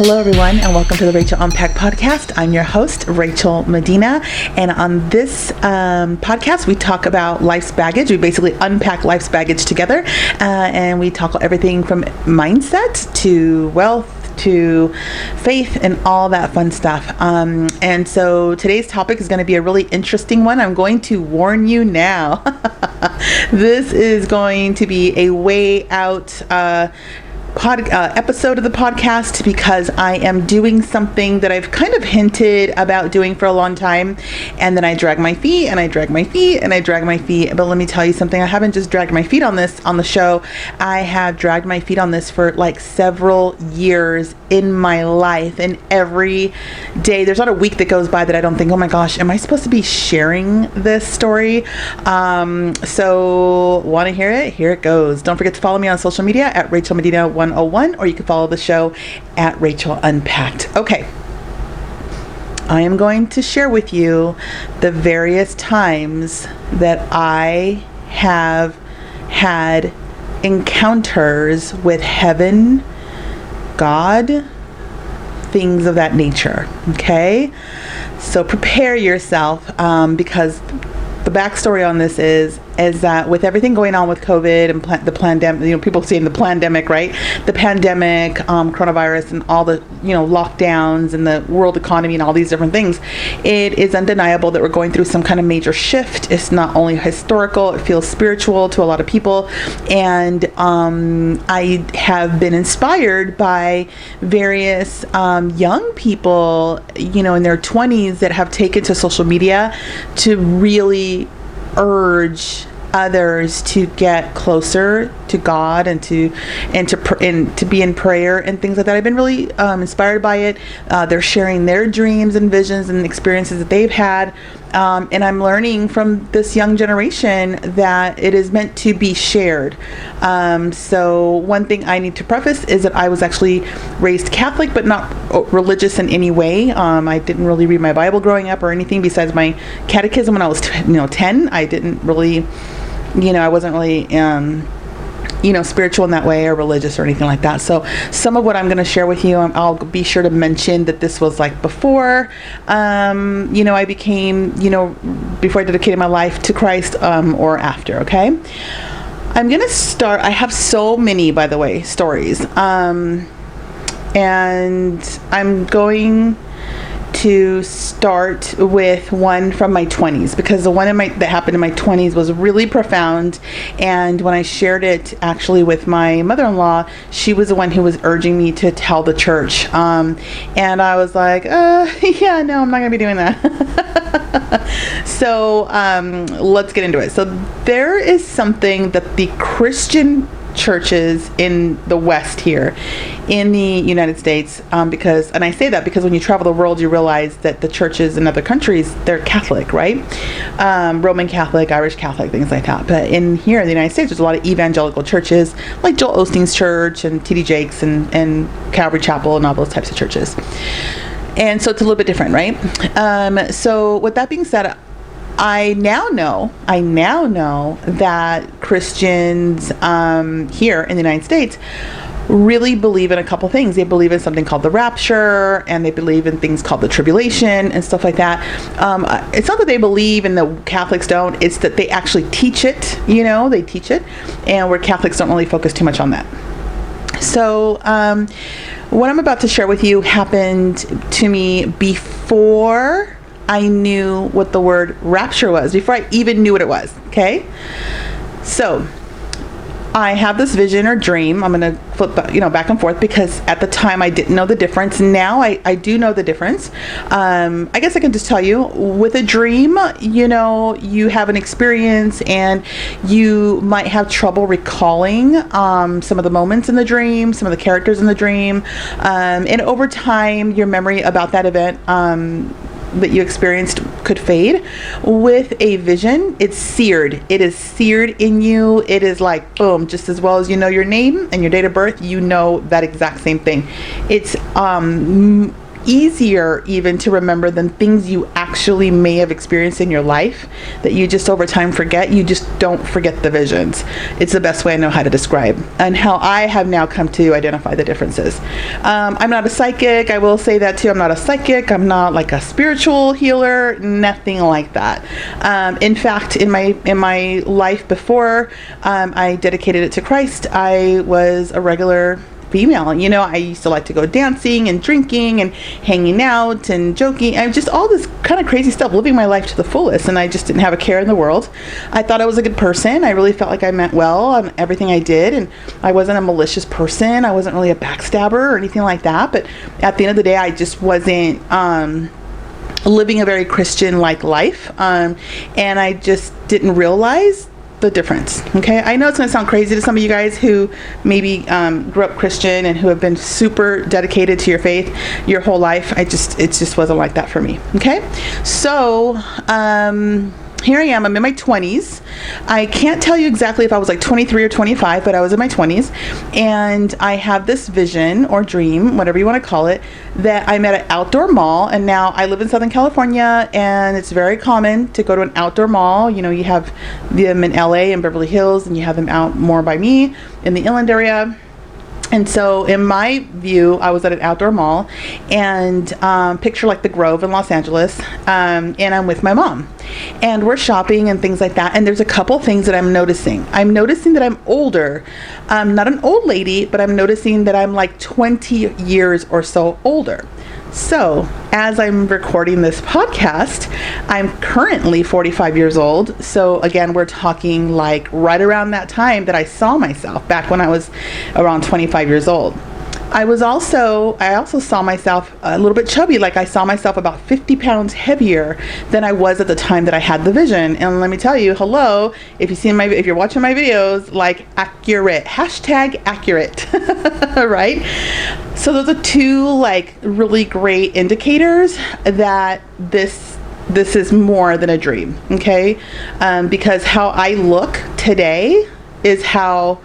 Hello, everyone, and welcome to the Rachel Unpack podcast. I'm your host, Rachel Medina, and on this podcast, we talk about life's baggage. We basically unpack life's baggage together, and we talk everything from mindset to wealth to faith and all that fun stuff. And so today's topic is going to be a really interesting one. I'm going to warn you now. This is going to be a way out episode of the podcast because I am doing something that I've kind of hinted about doing for a long time, and then I drag my feet and I drag my feet and I drag my feet. But let me tell you something, I haven't just dragged my feet on this on the show. I have dragged my feet on this for like several years in my life, and every day there's not a week that goes by that I don't think, oh my gosh, am I supposed to be sharing this story? So want to hear it? Here it goes. Don't forget to follow me on social media at Rachel Medina 101, or you can follow the show at Rachel Unpacked. Okay. I am going to share with you the various times that I have had encounters with heaven, God, things of that nature. Okay? So prepare yourself, because the backstory on this is that with everything going on with COVID and the pandemic, people saying the pandemic, right? The pandemic, coronavirus, and all the, lockdowns and the world economy and all these different things, it is undeniable that we're going through some kind of major shift. It's not only historical, it feels spiritual to a lot of people. And I have been inspired by various young people, in their 20s that have taken to social media to really urge others to get closer to God and to be in prayer and things like that. I've been really inspired by it. They're sharing their dreams and visions and experiences that they've had, and I'm learning from this young generation that it is meant to be shared. So one thing I need to preface is that I was actually raised Catholic, but not religious in any way. I didn't really read my Bible growing up or anything besides my catechism when I was 10. I didn't really, I wasn't really spiritual in that way or religious or anything like that. So some of what I'm going to share with you, I'll be sure to mention that this was like before, I became, before I dedicated my life to Christ, or after. Okay. I'm going to start. I have so many, by the way, stories. And I'm going to start with one from my 20s, because the one that happened in my 20s was really profound. And when I shared it actually with my mother-in-law, she was the one who was urging me to tell the church. And I was like, yeah, no, I'm not going to be doing that. So let's get into it. So there is something that the Christian churches in the West here in the United States, because, and I say that because when you travel the world, you realize that the churches in other countries, they're Catholic, right? Roman Catholic, Irish Catholic, things like that. But in here in the United States, there's a lot of evangelical churches like Joel Osteen's church and T.D. Jakes and Calvary Chapel and all those types of churches. And so it's a little bit different, right? So with that being said, I now know that Christians here in the United States really believe in a couple things. They believe in something called the Rapture, and they believe in things called the tribulation and stuff like that. It's not that they believe and the Catholics don't, it's that they actually teach it, they teach it, and where Catholics don't really focus too much on that. So what I'm about to share with you happened to me before I knew what the word rapture was, before I even knew what it was. Okay. So I have this vision or dream. I'm going to flip, back and forth, because at the time I didn't know the difference. Now I do know the difference. I guess I can just tell you, with a dream, you have an experience and you might have trouble recalling some of the moments in the dream, some of the characters in the dream. And over time, your memory about that event that you experienced could fade. With a vision, it's seared. It is seared in you. It is like, boom, just as well as you know your name and your date of birth, you know that exact same thing. It's easier even to remember than things you actually actually may have experienced in your life that you just over time forget. You just don't forget the visions. It's the best way I know how to describe, and how I have now come to identify the differences. I'm not a psychic. I will say that too. I'm not a psychic. I'm not like a spiritual healer. Nothing like that. In fact, in my life before I dedicated it to Christ, I was a regular female. You know, I used to like to go dancing and drinking and hanging out and joking. I just all this kind of crazy stuff, living my life to the fullest, and I just didn't have a care in the world. I thought I was a good person. I really felt like I meant well on everything I did, and I wasn't a malicious person. I wasn't really a backstabber or anything like that. But at the end of the day, I just wasn't living a very Christian-like life, and I just didn't realize the difference. Okay, I know it's going to sound crazy to some of you guys who maybe grew up Christian and who have been super dedicated to your faith your whole life. It just wasn't like that for me. Okay, so here I am. I'm in my 20s. I can't tell you exactly if I was like 23 or 25, but I was in my 20s, and I have this vision or dream, whatever you want to call it, that I'm at an outdoor mall. And now I live in Southern California, and it's very common to go to an outdoor mall. You know, you have them in LA and Beverly Hills, and you have them out more by me in the inland area. And so in my view, I was at an outdoor mall, and picture like the Grove in Los Angeles, and I'm with my mom, and we're shopping and things like that. And there's a couple things that I'm noticing. I'm noticing that I'm older. I'm not an old lady, but I'm noticing that I'm like 20 years or so older. So as I'm recording this podcast, I'm currently 45 years old. So again, we're talking like right around that time that I saw myself, back when I was around 25 years old. I also saw myself a little bit chubby. Like I saw myself about 50 pounds heavier than I was at the time that I had the vision. And let me tell you, hello, if you're watching my videos, like accurate, #accurate, right? So those are two like really great indicators that this is more than a dream. Okay. Because how I look today is how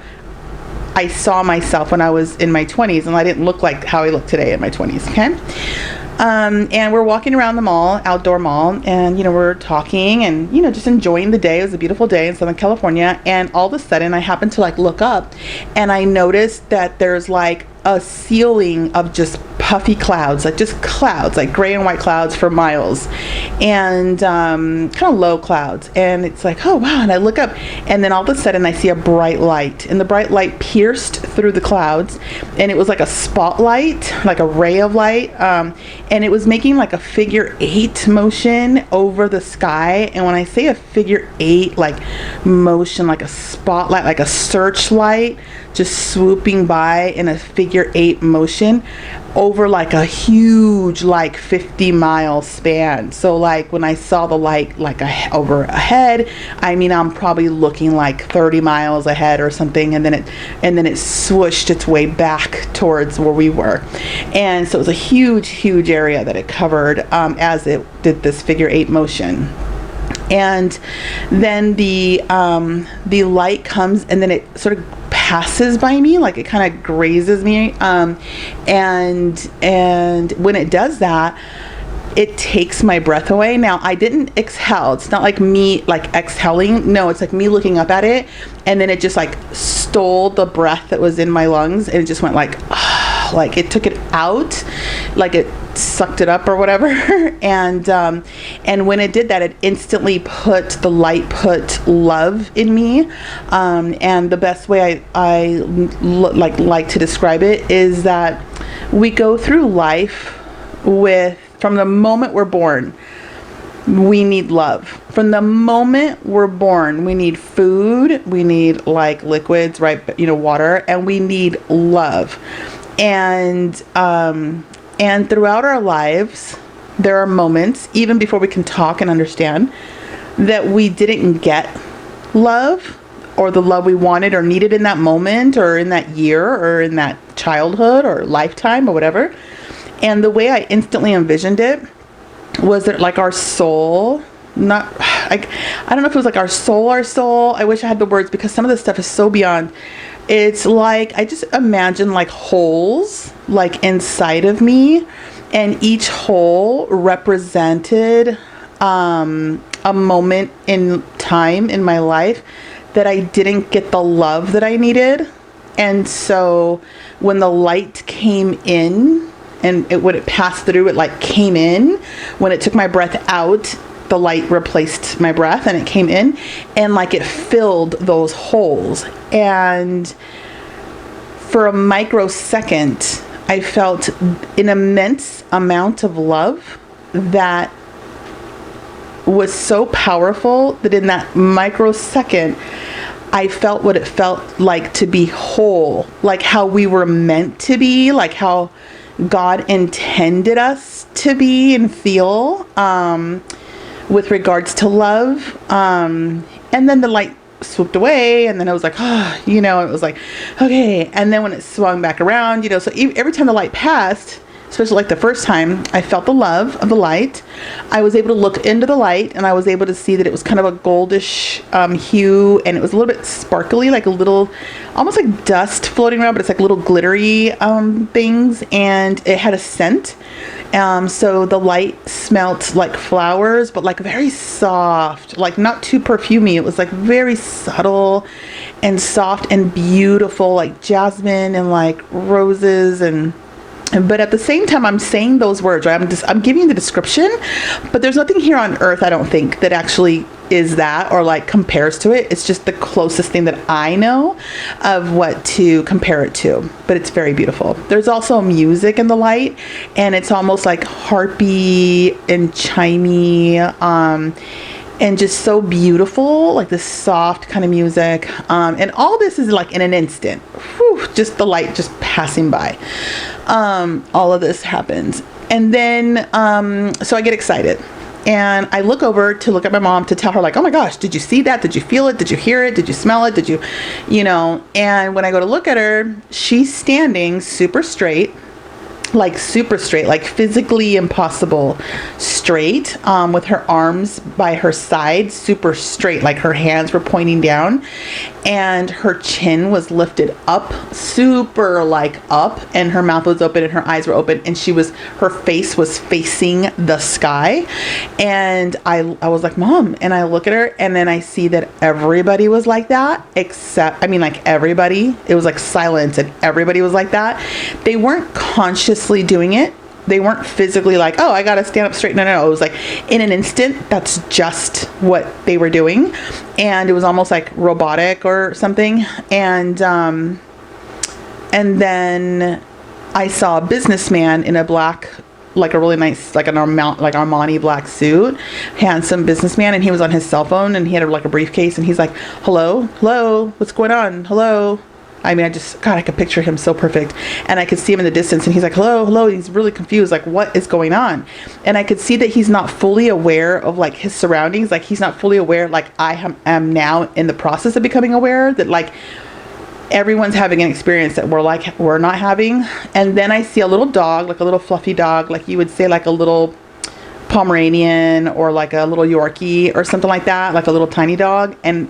I saw myself when I was in my 20s, and I didn't look like how I look today in my 20s, okay? And we're walking around the mall, outdoor mall, and, you know, we're talking and, you know, just enjoying the day. It was a beautiful day in Southern California, and all of a sudden I happened to like look up, and I noticed that there's like a ceiling of just puffy clouds, like just clouds, like gray and white clouds for miles, and kind of low clouds. And it's like, oh wow. And I look up, and then all of a sudden I see a bright light, and the bright light pierced through the clouds, and it was like a spotlight, like a ray of light, and it was making like a figure 8 motion over the sky. And when I say a figure 8 like motion, like a spotlight, like a searchlight just swooping by in a figure 8 motion over like a huge like 50-mile span. So like when I saw the light like over ahead, I mean, I'm probably looking like 30 miles ahead or something, and then it swooshed its way back towards where we were. And so it was a huge area that it covered as it did this figure 8 motion. And then the light comes, and then it sort of passes by me, like it kind of grazes me, and when it does that, it takes my breath away. Now, I didn't exhale. It's not like me like exhaling. No, it's like me looking up at it, and then it just like stole the breath that was in my lungs, and it just went like, like it took it out, like it sucked it up or whatever. And when it did that, it instantly put love in me. And the best way I like to describe it is that we go through life from the moment we're born, we need love. From the moment we're born, we need food, we need like liquids, right? You know, water, and we need love. And throughout our lives, there are moments, even before we can talk and understand, that we didn't get love, or the love we wanted or needed in that moment, or in that year, or in that childhood, or lifetime, or whatever. And the way I instantly envisioned it was that like our soul, I don't know if it was like our soul. I wish I had the words, because some of this stuff is so beyond. It's like, I just imagine like holes like inside of me, and each hole represented a moment in time in my life that I didn't get the love that I needed. And so when the light came in, and when it passed through, it like came in. When it took my breath out, the light replaced my breath and it came in, and like it filled those holes. And for a microsecond, I felt an immense amount of love that was so powerful that in that microsecond, I felt what it felt like to be whole, like how we were meant to be, like how God intended us to be and feel, with regards to love. And then the light swooped away, and then I was like, oh, you know, it was like, okay. And then when it swung back around, you know, so every time the light passed, especially like the first time, I felt the love of the light. I was able to look into the light, and I was able to see that it was kind of a goldish hue, and it was a little bit sparkly, like a little, almost like dust floating around, but it's like little glittery things, and it had a scent. So the light smelt like flowers, but like very soft, like not too perfumey. It was like very subtle and soft and beautiful, like jasmine and like roses. But at the same time, I'm saying those words, right? I'm giving you the description, but there's nothing here on earth, I don't think, that actually is that or like compares to it. It's just the closest thing that I know of what to compare it to, but it's very beautiful. There's also music in the light, and it's almost like harpy and chimey, and just so beautiful, like this soft kind of music. And all this is like in an instant. Whew, just the light just passing by. All of this happens. And then, so I get excited. And I look over to look at my mom to tell her, like, oh my gosh, did you see that? Did you feel it? Did you hear it? Did you smell it? Did you, you know? And when I go to look at her, she's standing super straight, like physically impossible straight, with her arms by her side, super straight, like her hands were pointing down, and her chin was lifted up, super like up, and her mouth was open and her eyes were open, and her face was facing the sky. And I was like, Mom, and I look at her, and then I see that everybody was like that, except, I mean, like everybody, it was like silence, and everybody was like that. They weren't consciously doing it. They weren't physically like, oh, I gotta stand up straight. No. It was like in an instant, that's just what they were doing. And it was almost like robotic or something. And then I saw a businessman in a black, like a really nice, like an Armani black suit, handsome businessman. And he was on his cell phone, and he had like a briefcase, and he's like, hello, what's going on? Hello. I mean, I could picture him so perfect. And I could see him in the distance, and he's like, hello. He's really confused. Like, what is going on? And I could see that he's not fully aware of like his surroundings. Like, he's not fully aware, like I am now in the process of becoming aware that like everyone's having an experience that we're not having. And then I see a little dog, like a little fluffy dog, like you would say like a little Pomeranian or like a little Yorkie or something like that, like a little tiny dog. And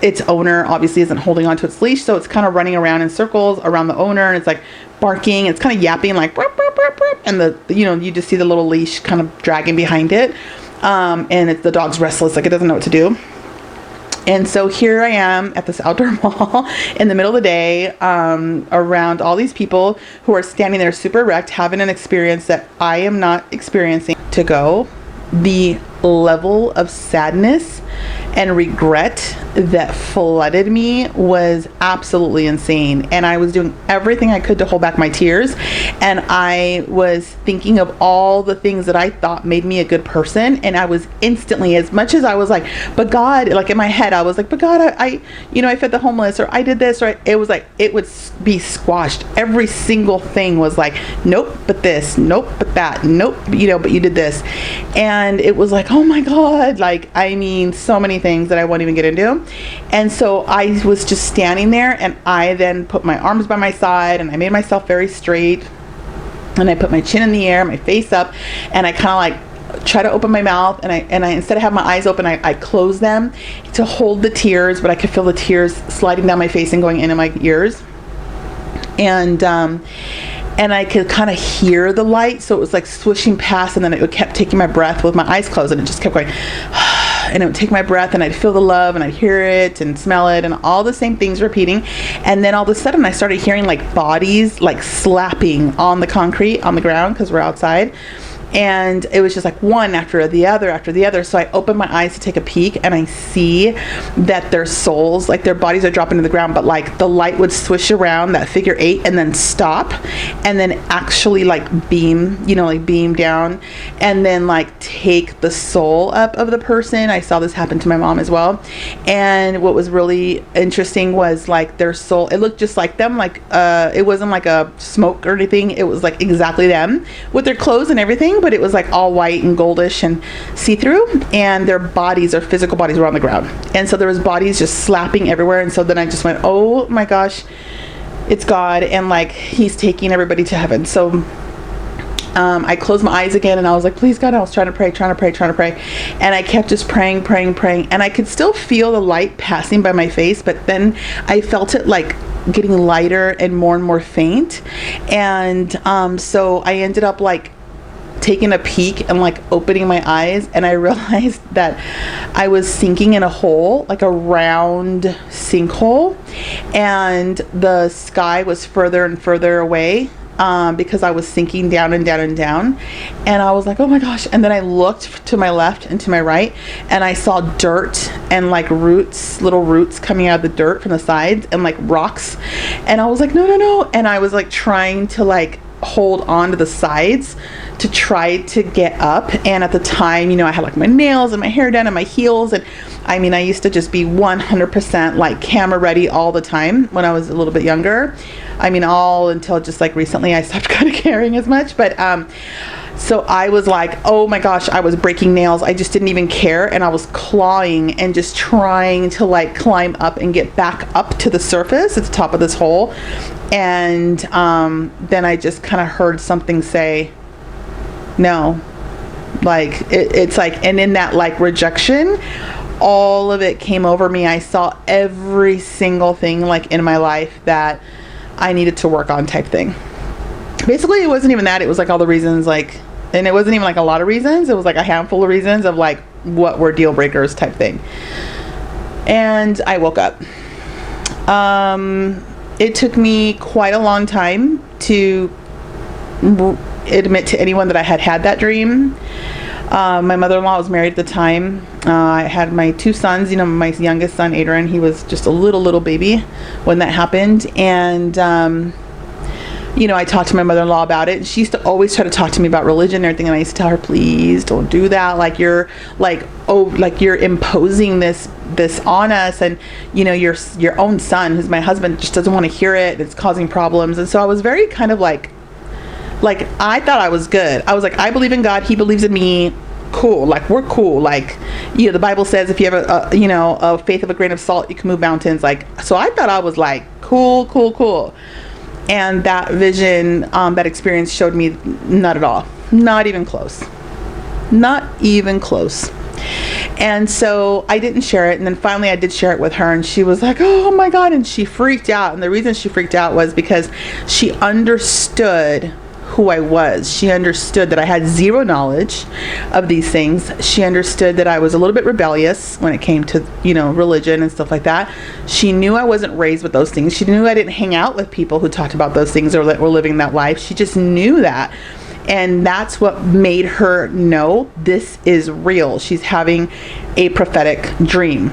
its owner obviously isn't holding onto its leash, so it's kind of running around in circles around the owner, and it's like barking, it's kind of yapping like burp, burp, burp, burp, and you just see the little leash kind of dragging behind it, and the dog's restless, like it doesn't know what to do. And so here I am at this outdoor mall in the middle of the day, around all these people who are standing there super erect, having an experience that I am not experiencing. To go, the level of sadness and regret that flooded me was absolutely insane. And I was doing everything I could to hold back my tears. And I was thinking of all the things that I thought made me a good person. And I was instantly, as much as I was like, but God, like in my head, I was like, but God, I fed the homeless, or I did this, or it was like, it would be squashed. Every single thing was like, nope, but this, nope, but that, nope, but you did this. And it was like, oh my God, like, I mean, so many things that I won't even get into. And so I was just standing there, and I then put my arms by my side, and I made myself very straight, and I put my chin in the air, my face up, and I kind of like try to open my mouth, and I instead of having my eyes open, I closed them to hold the tears, but I could feel the tears sliding down my face and going into my ears. And and I could kind of hear the light. So it was like swishing past, and then it kept taking my breath with my eyes closed, and it just kept going. And it would take my breath, and I'd feel the love, and I'd hear it and smell it, and all the same things repeating. And then all of a sudden I started hearing like bodies like slapping on the concrete on the ground, because we're outside. And it was just like one after the other after the other. So I opened my eyes to take a peek, and I see that their souls, like their bodies are dropping to the ground, but like the light would swish around that figure 8 and then stop, and then actually like beam, like beam down, and then like take the soul up of the person. I saw this happen to my mom as well. And what was really interesting was like their soul, it looked just like them. Like it wasn't like a smoke or anything. It was like exactly them with their clothes and everything, but it was like all white and goldish and see-through, and their bodies, their physical bodies, were on the ground. And so there was bodies just slapping everywhere. And so then I just went, oh my gosh, it's God, and like he's taking everybody to heaven. So I closed my eyes again, and I was like, please God. I was trying to pray, and I kept just praying, and I could still feel the light passing by my face, but then I felt it like getting lighter and more faint. And so I ended up like taking a peek and like opening my eyes, and I realized that I was sinking in a hole, like a round sinkhole, and the sky was further and further away, because I was sinking down and down and down. And I was like, oh my gosh. And then I looked to my left and to my right, and I saw dirt and like roots, little roots coming out of the dirt from the sides, and like rocks. And I was like, no. And I was like trying to like hold on to the sides to try to get up. And at the time, I had like my nails and my hair done and my heels, and I mean, I used to just be 100% like camera ready all the time when I was a little bit younger. I mean, all until just like recently I stopped kind of caring as much. But so I was like, oh my gosh, I was breaking nails. I just didn't even care. And I was clawing and just trying to like climb up and get back up to the surface at the top of this hole. And then I just kind of heard something say, no. Like it's like, and in that like rejection, all of it came over me. I saw every single thing like in my life that I needed to work on, type thing. Basically, it wasn't even that. It was like all the reasons, like, and it wasn't even like a lot of reasons. It was like a handful of reasons of like what were deal breakers, type thing. And I woke up. It took me quite a long time to admit to anyone that I had that dream. My mother-in-law was married at the time. I had my 2 sons, my youngest son, Adrian, he was just a little baby when that happened. And, I talked to my mother-in-law about it, and she used to always try to talk to me about religion and everything. And I used to tell her, please don't do that. Like you're like, oh, like you're imposing this on us. And, your own son, who's my husband, just doesn't want to hear it. It's causing problems. And so I was very kind of like I thought I was good. I was like, I believe in God. He believes in me. Cool. Like we're cool. Like, the Bible says if you have a faith of a grain of salt, you can move mountains. Like, so I thought I was like, cool. And that vision, that experience showed me not at all. Not even close. And so I didn't share it. And then finally I did share it with her, and she was like, oh my God. And she freaked out. And the reason she freaked out was because she understood who I was. She understood that I had zero knowledge of these things. She understood that I was a little bit rebellious when it came to, religion and stuff like that. She knew I wasn't raised with those things. She knew I didn't hang out with people who talked about those things or that were living that life. She just knew that. And that's what made her know this is real. She's having a prophetic dream.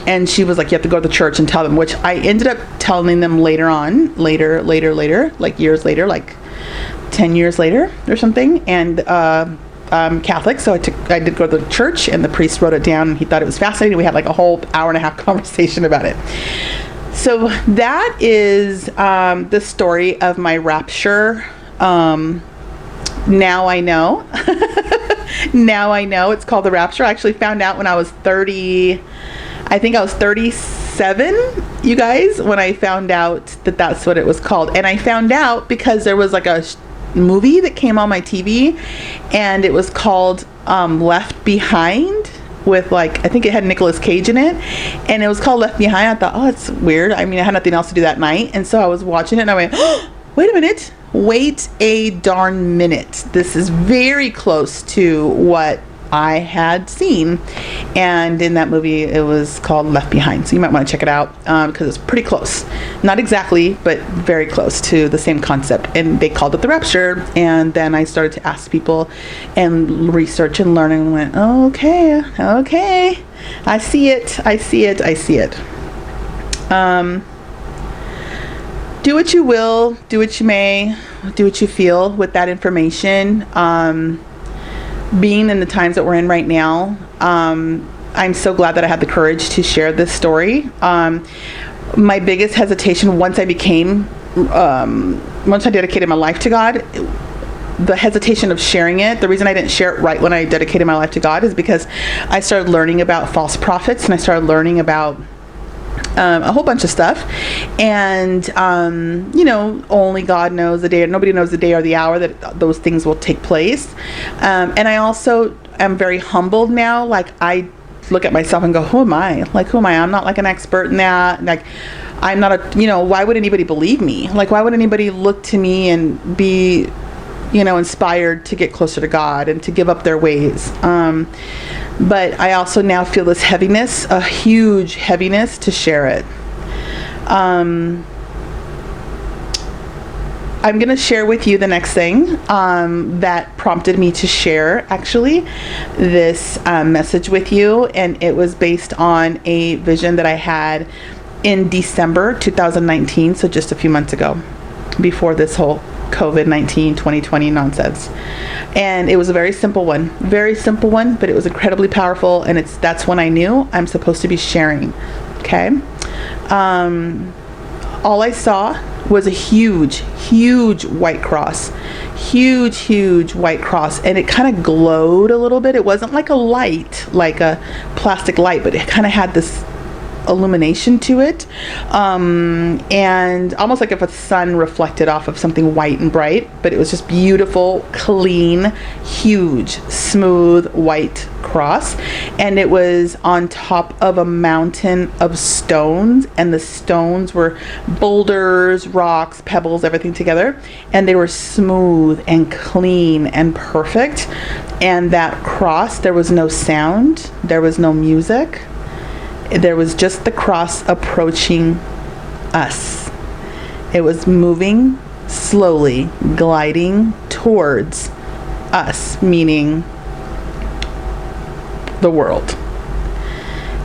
And she was like, you have to go to the church and tell them, which I ended up telling them later, like years later, like 10 years later or something. And I'm Catholic, so I did go to the church, and the priest wrote it down, and he thought it was fascinating. We had like a whole hour-and-a-half conversation about it. So that is the story of my rapture. Now I know. Now I know it's called the Rapture. I actually found out when I was 30. I think I was 37, you guys, when I found out that that's what it was called. And I found out because there was like a movie that came on my TV, and it was called Left Behind, with like, I think it had Nicolas Cage in it, and it was called Left Behind. I thought, oh, it's weird. I mean, I had nothing else to do that night, and so I was watching it, and I went, oh, wait a minute, Wait a darn minute. This is very close to what I had seen, and in that movie it was called Left Behind, so you might want to check it out because it's pretty close, not exactly, but very close to the same concept. And they called it the Rapture, and then I started to ask people and research and learn, and went, oh, okay, I see it. Do what you will, do what you may, do what you feel with that information. Being in the times that we're in right now, I'm so glad that I had the courage to share this story. My biggest hesitation once I dedicated my life to God, the hesitation of sharing it, the reason I didn't share it right when I dedicated my life to God is because I started learning about false prophets, and I started learning about a whole bunch of stuff, and only God knows the day, nobody knows the day or the hour that those things will take place. And I also am very humbled now. Like, I look at myself and go, who am I? I'm not like an expert in that. Like, I'm not why would anybody believe me? Like, why would anybody look to me and be inspired to get closer to God and to give up their ways? But I also now feel this heaviness, a huge heaviness, to share it. I'm going to share with you the next thing that prompted me to share, actually, this message with you. And it was based on a vision that I had in December 2019, so just a few months ago, before this whole COVID-19 2020 nonsense. And it was a very simple one, but it was incredibly powerful, and that's when I knew I'm supposed to be sharing. Okay. All I saw was a huge white cross, huge white cross, and it kind of glowed a little bit. It wasn't like a light, like a plastic light, but it kind of had this illumination to it, and almost like if a sun reflected off of something white and bright. But it was just beautiful, clean, huge, smooth white cross, and it was on top of a mountain of stones, and the stones were boulders, rocks, pebbles, everything together, and they were smooth and clean and perfect. And that cross, there was no sound, there was no music. There was just the cross approaching us. It was moving slowly, gliding towards us, meaning the world.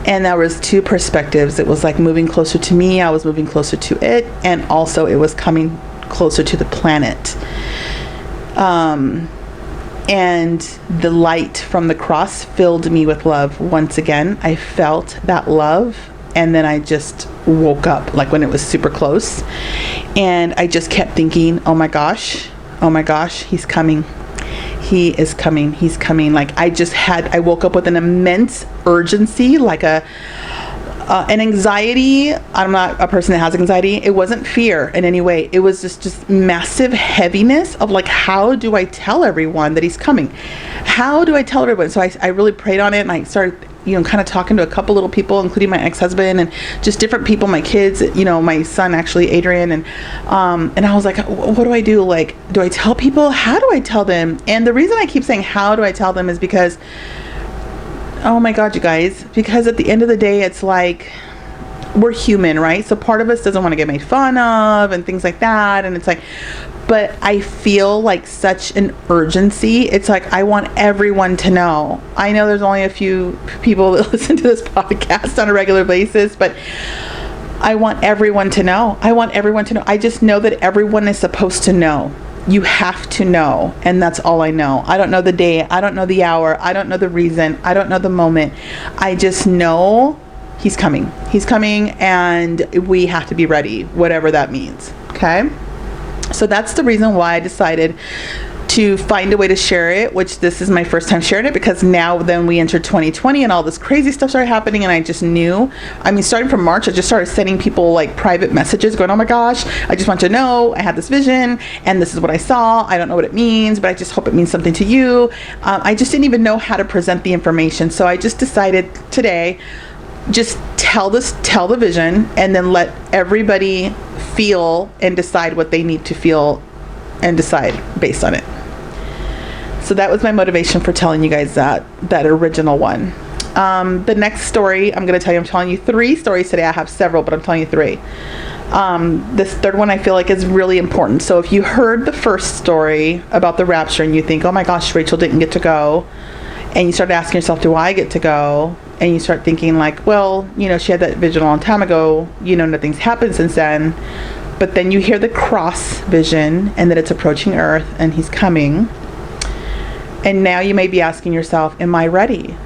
And there was two perspectives. It was like moving closer to me, I was moving closer to it, and also it was coming closer to the planet. And the light from the cross filled me with love. Once again, I felt that love, and then I just woke up, like when it was super close, and I just kept thinking, oh my gosh, he's coming. He is coming. He's coming. Like, I woke up with an immense urgency, like an anxiety. I'm not a person that has anxiety. It wasn't fear in any way. It was just massive heaviness of like, how do I tell everyone that he's coming? How do I tell everyone? So I really prayed on it, and I started, kind of talking to a couple little people, including my ex-husband and just different people, my kids, my son, actually, Adrian. And I was like, what do I do? Like, do I tell people? How do I tell them? And the reason I keep saying, how do I tell them, is because, oh my God, you guys, because at the end of the day, it's like, we're human, right? So part of us doesn't want to get made fun of and things like that. And it's like, but I feel like such an urgency. It's like, I want everyone to know. I know there's only a few people that listen to this podcast on a regular basis, but I want everyone to know. I just know that everyone is supposed to know. You have to know, and that's all I know. I don't know the day, I don't know the hour, I don't know the reason, I don't know the moment. I just know he's coming, and we have to be ready, whatever that means. Okay, so that's the reason why I decided to find a way to share it, which this is my first time sharing it, because now then we entered 2020 and all this crazy stuff started happening, and I just knew, starting from March, I just started sending people like private messages going, oh my gosh, I just want you to know I had this vision and this is what I saw. I don't know what it means, but I just hope it means something to you. I just didn't even know how to present the information. So I just decided today, just tell the vision, and then let everybody feel and decide what they need to feel and decide based on it. So that was my motivation for telling you guys that original one. The next story I'm going to tell you, I'm telling you 3 stories today. I have several, but I'm telling you 3. This third one I feel like is really important. So if you heard the first story about the rapture and you think, oh my gosh, Rachel didn't get to go, and you start asking yourself, do I get to go? And you start thinking like, well, you know, she had that vision a long time ago, you know, nothing's happened since then. But then you hear the cross vision and that it's approaching Earth and he's coming. And now you may be asking yourself, am I ready?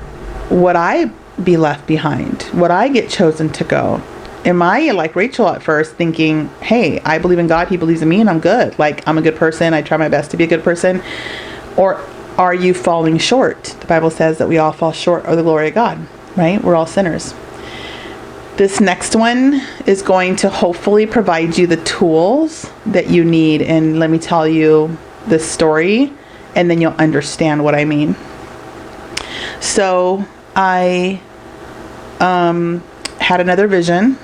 Would I be left behind? Would I get chosen to go? Am I like Rachel at first thinking, hey, I believe in God, he believes in me, and I'm good. Like, I'm a good person. I try my best to be a good person. Or are you falling short? The Bible says that we all fall short of the glory of God, right? We're all sinners. This next one is going to hopefully provide you the tools that you need. And let me tell you this story, and then you'll understand what I mean. So I had another vision,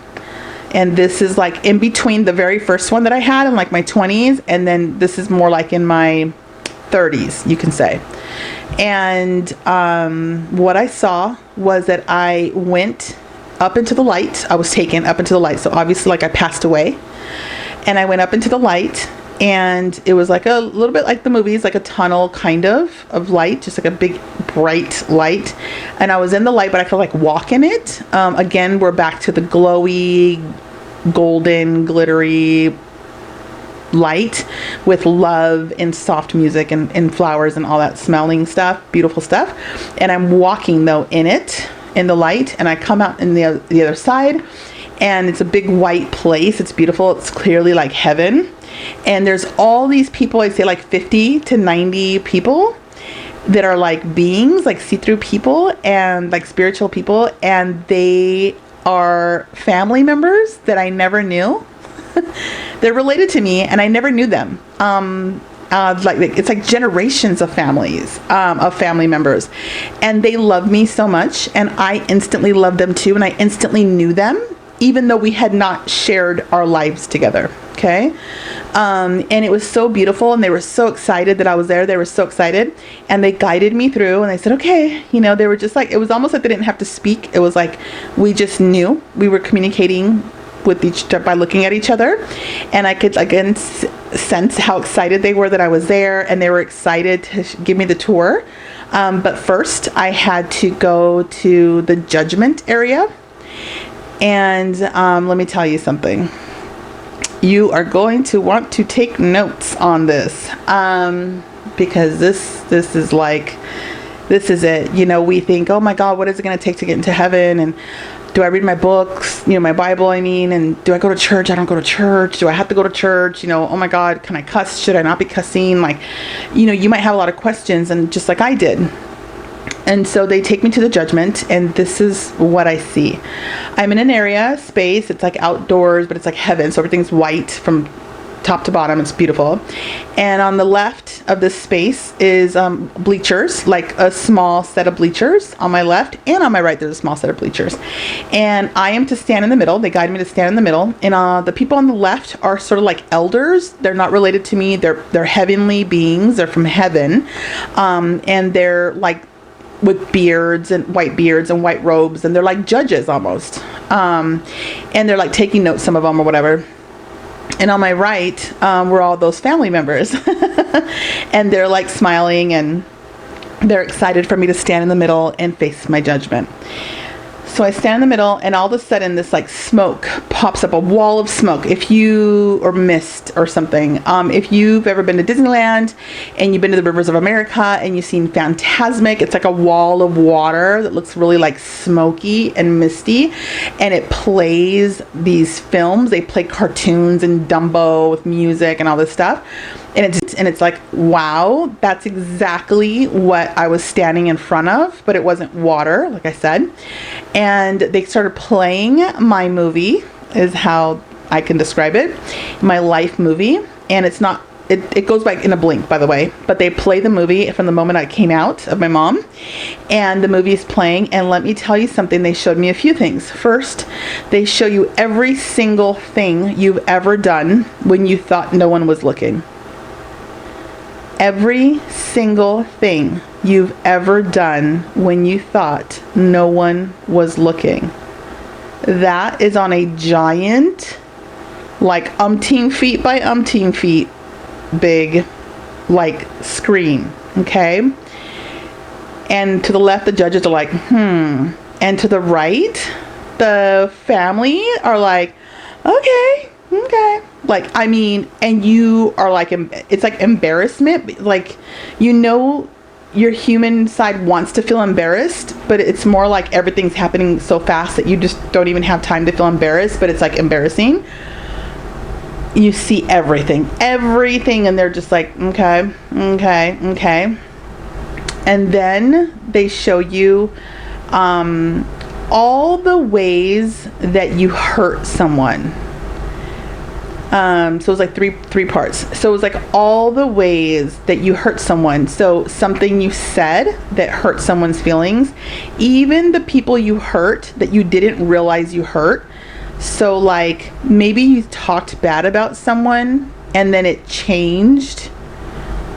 and this is like in between the very first one that I had in like my 20s, and then this is more like in my 30s, you can say. And what I saw was that I went up into the light. I was taken up into the light. So obviously, like, I passed away, and I went up into the light, and it was like a little bit like the movies, like a tunnel kind of light, just like a big bright light. And I was in the light, but I could like walk in it. Again, we're back to the glowy, golden, glittery light with love and soft music and flowers and all that smelling stuff, beautiful stuff. And I'm walking though in it, in the light, and I come out in the other side, and it's a big white place. It's beautiful. It's clearly like heaven. And there's all these people, I'd say like 50 to 90 people that are like beings, like see-through people and like spiritual people, and they are family members that I never knew. They're related to me, and I never knew them. Like it's like generations of families, of family members, and they love me so much, and I instantly loved them too, and I instantly knew them, even though we had not shared our lives together. Okay. And it was so beautiful, and they were so excited that I was there. They were so excited, and they guided me through, and they said, okay, you know, they were just like, it was almost like they didn't have to speak. It was like, we just knew. We were communicating with each other by looking at each other, and I could again sense how excited they were that I was there, and they were excited to give me the tour. But first I had to go to the judgment area, and let me tell you something. You are going to want to take notes on this, because this is like, this is it. You know, we think, oh my God, what is it going to take to get into heaven? And do I read my books, you know, my Bible, I mean, and do I go to church? I don't go to church. Do I have to go to church? You know, oh my God, can I cuss? Should I not be cussing? Like, you know, you might have a lot of questions, and just like I did. And so they take me to the judgment, and this is what I see. I'm in an area, space, it's like outdoors, but it's like heaven. So everything's white from top to bottom. It's beautiful. And on the left of this space is bleachers, like a small set of bleachers on my left, and on my right there's a small set of bleachers. And I am to stand in the middle. They guide me to stand in the middle. And the people on the left are sort of like elders. They're not related to me. They're heavenly beings. They're from heaven. And they're like with beards and white robes, and they're like judges almost. And they're like taking notes, some of them, or whatever. And on my right were all those family members. And they're like smiling, and they're excited for me to stand in the middle and face my judgment. So I stand in the middle, and all of a sudden this like smoke pops up, a wall of smoke. Or mist or something. If you've ever been to Disneyland and you've been to the Rivers of America and you've seen Fantasmic, it's like a wall of water that looks really like smoky and misty, and it plays these films. They play cartoons and Dumbo with music and all this stuff. And it's like, wow, that's exactly what I was standing in front of, but it wasn't water, like I said. And they started playing my movie, is how I can describe it, my life movie. And it's not, it goes by in a blink, by the way, but they play the movie from the moment I came out of my mom, and the movie is playing. And let me tell you something, they showed me a few things. First, they show you every single thing you've ever done when you thought no one was looking. Every single thing you've ever done when you thought no one was looking. That is on a giant, like umpteen feet by umpteen feet big, like screen, okay? And to the left, the judges are like, And to the right, the family are like, okay. Like, I mean, and you are like, it's like embarrassment. Like, you know, your human side wants to feel embarrassed, but it's more like everything's happening so fast that you just don't even have time to feel embarrassed, but it's like embarrassing. You see everything, and they're just like, okay. And then they show you all the ways that you hurt someone. So it was like three parts. So it was like all the ways that you hurt someone. So something you said that hurt someone's feelings, even the people you hurt that you didn't realize you hurt. So like maybe you talked bad about someone and then it changed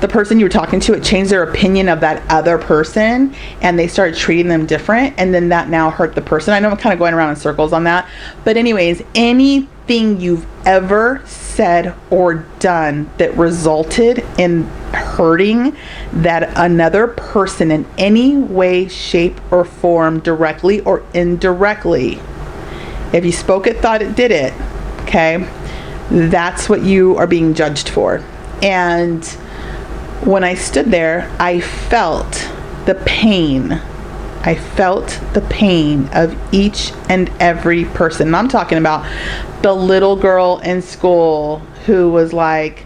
the person you were talking to, it changed their opinion of that other person and they started treating them different, and then that now hurt the person. I know I'm kind of going around in circles on that, but anyways, anything you've ever said or done that resulted in hurting that another person in any way, shape, or form, directly or indirectly. If you spoke it, thought it, did it, okay? That's what you are being judged for. And when I stood there, I felt the pain. I felt the pain of each and every person. And I'm talking about the little girl in school who was like,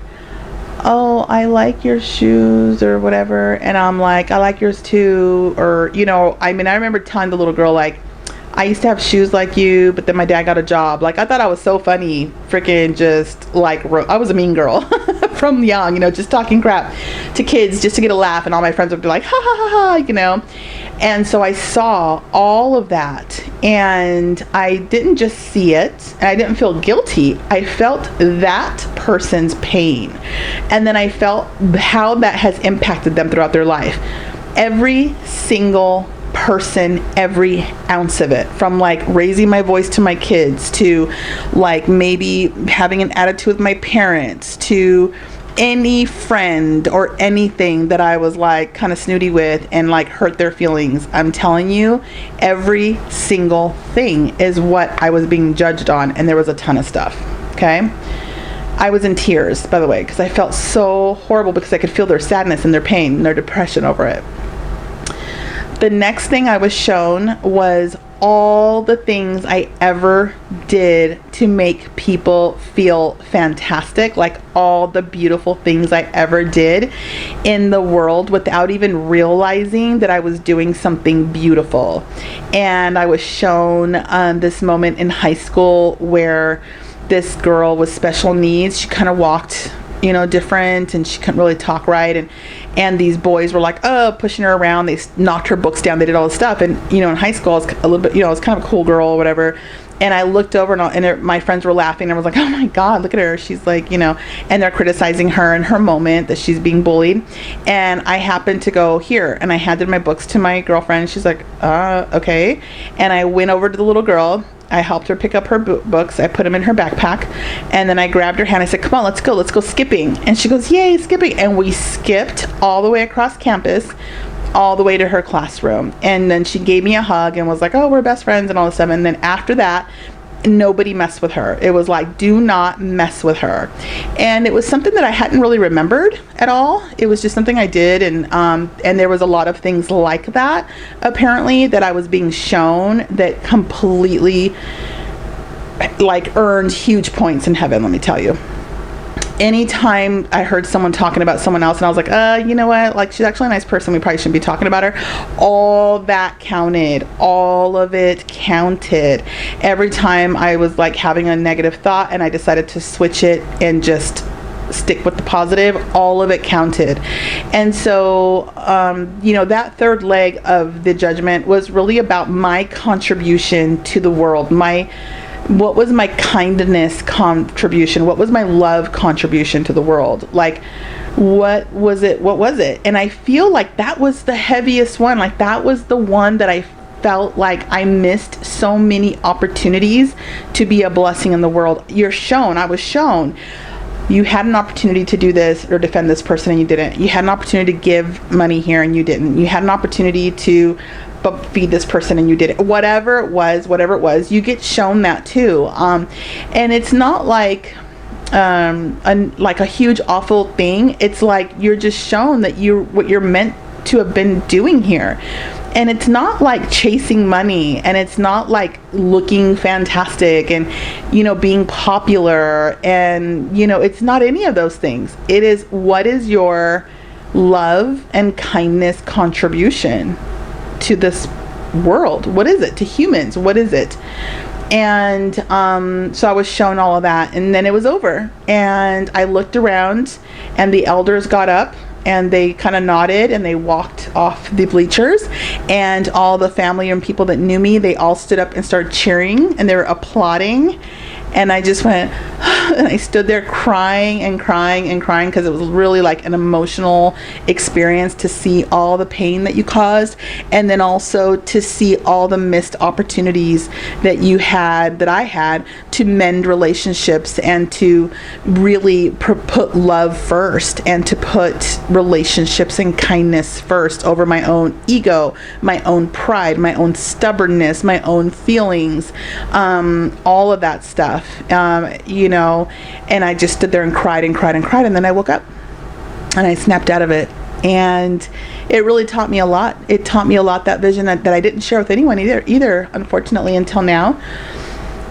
oh, I like your shoes or whatever. And I'm like, I like yours too. Or, you know, I mean, I remember telling the little girl, like, I used to have shoes like you, but then my dad got a job. Like, I thought I was so funny, freaking just like, I was a mean girl from young, you know, just talking crap to kids just to get a laugh. And all my friends would be like, ha ha ha ha, you know. And so I saw all of that, and I didn't just see it and I didn't feel guilty. I felt that person's pain. And then I felt how that has impacted them throughout their life. Every single person, every ounce of it, from like raising my voice to my kids, to like maybe having an attitude with my parents, to any friend or anything that I was like kind of snooty with and like hurt their feelings. I'm telling you, every single thing is what I was being judged on, and there was a ton of stuff, okay? I was in tears, by the way, because I felt so horrible because I could feel their sadness and their pain and their depression over it. The next thing I was shown was all the things I ever did to make people feel fantastic, like all the beautiful things I ever did in the world without even realizing that I was doing something beautiful. And I was shown this moment in high school where this girl with special needs, she kind of walked, you know, different, and she couldn't really talk right, and these boys were like, oh, pushing her around. They knocked her books down. They did all this stuff. And, you know, in high school, I was a little bit, you know, I was kind of a cool girl or whatever. And I looked over my friends were laughing. And I was like, oh my God, look at her. She's like, you know, and they're criticizing her in her moment that she's being bullied. And I happened to go here, and I handed my books to my girlfriend. She's like, okay. And I went over to the little girl. I helped her pick up her books. I put them in her backpack, and then I grabbed her hand. I said, come on, let's go skipping. And she goes, yay, skipping. And we skipped all the way across campus, all the way to her classroom. And then she gave me a hug and was like, oh, we're best friends and all this stuff. And then after that, nobody messed with her. It was like, do not mess with her. And it was something that I hadn't really remembered at all. It was just something I did, and there was a lot of things like that apparently that I was being shown that completely like earned huge points in heaven, let me tell you. Anytime I heard someone talking about someone else and I was like, you know what, like, she's actually a nice person, we probably shouldn't be talking about her, all that counted. All of it counted. Every time I was like having a negative thought and I decided to switch it and just stick with the positive, all of it counted. And so you know, that third leg of the judgment was really about my contribution to the world, my what was my kindness contribution? What was my love contribution to the world? Like, what was it? And I feel like that was the heaviest one. Like, that was the one that I felt like I missed so many opportunities to be a blessing in the world. I was shown, you had an opportunity to do this or defend this person and you didn't. You had an opportunity to give money here and you didn't. You had an opportunity to feed this person and you did it. Whatever it was, you get shown that too. And it's not like like a huge awful thing. It's like you're just shown that what you're meant to have been doing here. And it's not like chasing money, and it's not like looking fantastic and, being popular, and, it's not any of those things. It is, what is your love and kindness contribution to this world? What is it to humans? What is it? And so I was shown all of that, and then it was over, and I looked around, and the elders got up and they kind of nodded and they walked off the bleachers, and all the family and people that knew me, they all stood up and started cheering and they were applauding. And I just went, and I stood there crying because it was really like an emotional experience to see all the pain that you caused, and then also to see all the missed opportunities that I had to mend relationships and to really put love first, and to put relationships and kindness first over my own ego, my own pride, my own stubbornness, my own feelings, all of that stuff. And I just stood there and cried, and then I woke up and I snapped out of it, and it really taught me a lot. It taught me a lot, that vision that I didn't share with anyone either, unfortunately, until now.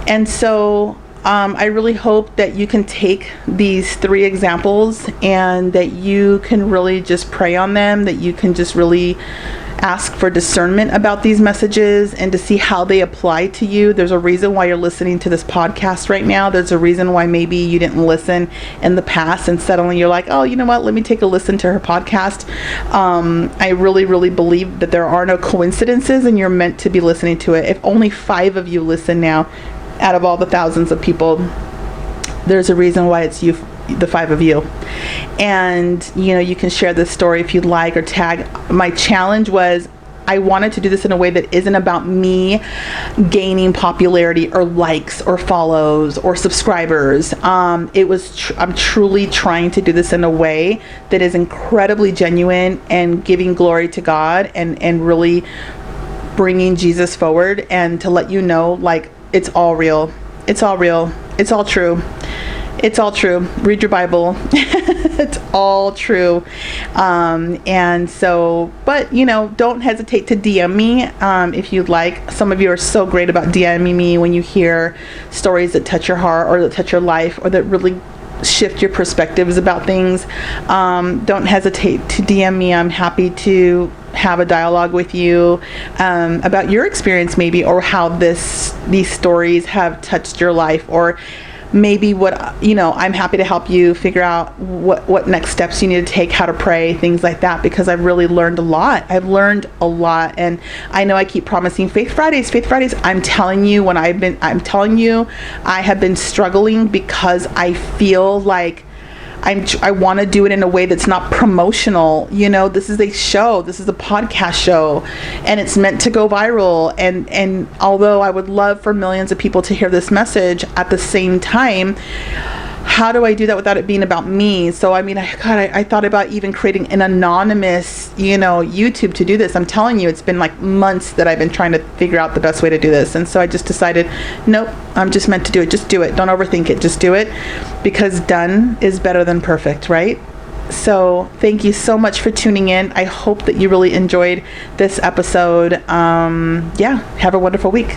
And so I really hope that you can take these 3 examples and that you can really just pray on them, that you can just really ask for discernment about these messages and to see how they apply to you. There's a reason why you're listening to this podcast right now. There's a reason why maybe you didn't listen in the past and suddenly you're like, oh, you know what, let me take a listen to her podcast. I really, really believe that there are no coincidences and you're meant to be listening to it. If only 5 of you listen now out of all the thousands of people, there's a reason why it's you, the 5 of you. And you can share this story if you'd like, or tag. My challenge was, I wanted to do this in a way that isn't about me gaining popularity or likes or follows or subscribers. I'm truly trying to do this in a way that is incredibly genuine and giving glory to God, and really bringing Jesus forward, and to let you know, like, it's all real. It's all real. It's all true. It's all true. Read your Bible. It's all true. And so, but don't hesitate to DM me if you'd like. Some of you are so great about DMing me when you hear stories that touch your heart or that touch your life or that really shift your perspectives about things. Don't hesitate to DM me. I'm happy to have a dialogue with you about your experience, maybe, or how these stories have touched your life, or maybe I'm happy to help you figure out what next steps you need to take, how to pray, things like that, because I've really learned a lot. And I know I keep promising Faith Fridays. I'm telling you, I have been struggling because I feel like I want to do it in a way that's not promotional. This is a show. This is a podcast show, and it's meant to go viral. And although I would love for millions of people to hear this message, at the same time, how do I do that without it being about me? So, I thought about even creating an anonymous, YouTube to do this. I'm telling you, it's been like months that I've been trying to figure out the best way to do this. And so I just decided, nope, I'm just meant to do it. Just do it. Don't overthink it. Just do it, because done is better than perfect, right? So thank you so much for tuning in. I hope that you really enjoyed this episode. Have a wonderful week.